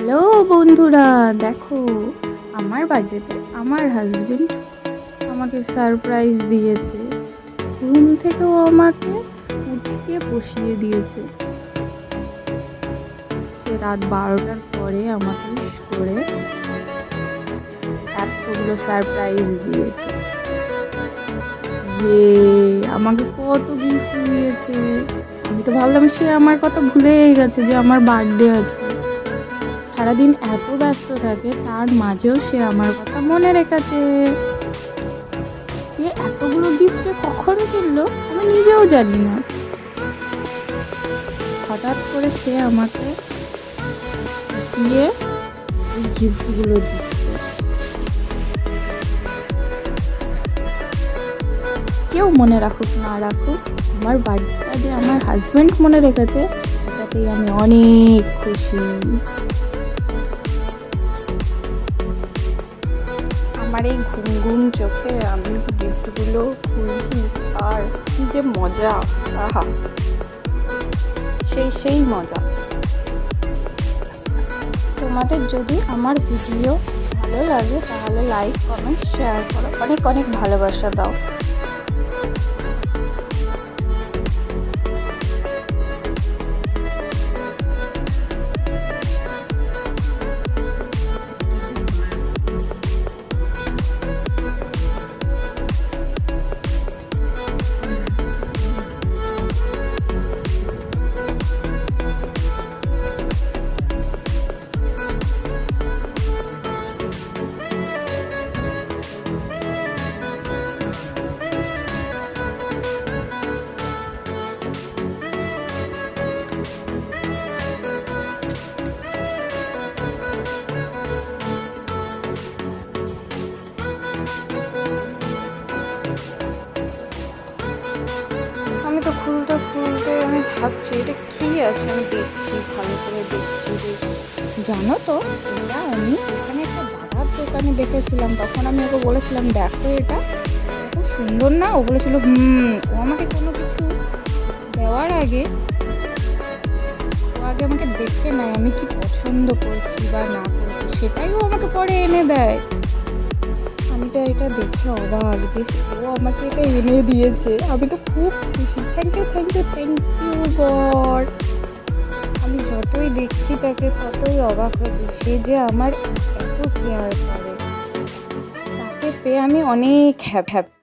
Hello বন্ধুরা, দেখো আমার বার্থডেতে আমার হাজবেন্ড আমাকে সারপ্রাইজ দিয়েছে। ঘুম থেকেও আমাকে উঠিয়ে বসিয়ে দিয়েছে। সে রাত 12টার পরে আমাকে উইশ করে এতগুলো সারপ্রাইজ দিয়েছে। যে আমাকে কত গিফট দিয়েছে। আমি তো ভাবলাম সে আমার কথা ভুলেই গেছে যে আমার বার্থডে আছে। সারাদিন এত ব্যস্ত থাকে, তার মাঝেও সে আমার কথা মনে রেখেছে। সে এতগুলো গিফট সে কখন কিনলো আমি নিজেও জানি না। হঠাৎ করে সে আমাকে দিয়ে এই গিফটগুলো দিচ্ছে। কেউ মনে রাখুক না রাখুক, আমার বার্থডেটা যে আমার হাজবেন্ড মনে রেখেছে এটাতেই আমি অনেক খুশি। আমার এই ঘুম ঘুম চোখে আমি গিফটগুলো খুলছি আর কি যে মজা, আহা সেই মজা। তোমাদের যদি আমার ভিডিও ভালো লাগে তাহলে লাইক কমেন্ট শেয়ার করো, অনেক অনেক ভালোবাসা দাও। আমি তো খুলতে খুলতে আমি ভাবছি এটা কি আছে, আমি দেখছি ভালো করে দেখছি। জানো তো, এটা আমি এখানে একটা দাদার দোকানে দেখেছিলাম। তখন আমি ওকে বলেছিলাম দেখো এটা খুব সুন্দর না। ও বলেছিল ও আমাকে কোনো কিছু দেওয়ার আগে ও আগে আমাকে দেখে নেয় আমি কি পছন্দ করছি বা না করছি, সেটাই ও আমাকে পরে এনে দেয়। আমি তো এটা দেখে অবাক যে ও আমাকে এটা এনে দিয়েছে। আমি তো খুব খুশি। Thank you thank you thank you God. আমি যতই দেখছি তাকে ততই অবাক হয়েছে সে যে আমার এত কেয়ার করে। তাকে পেয়ে আমি অনেক হ্যাপি।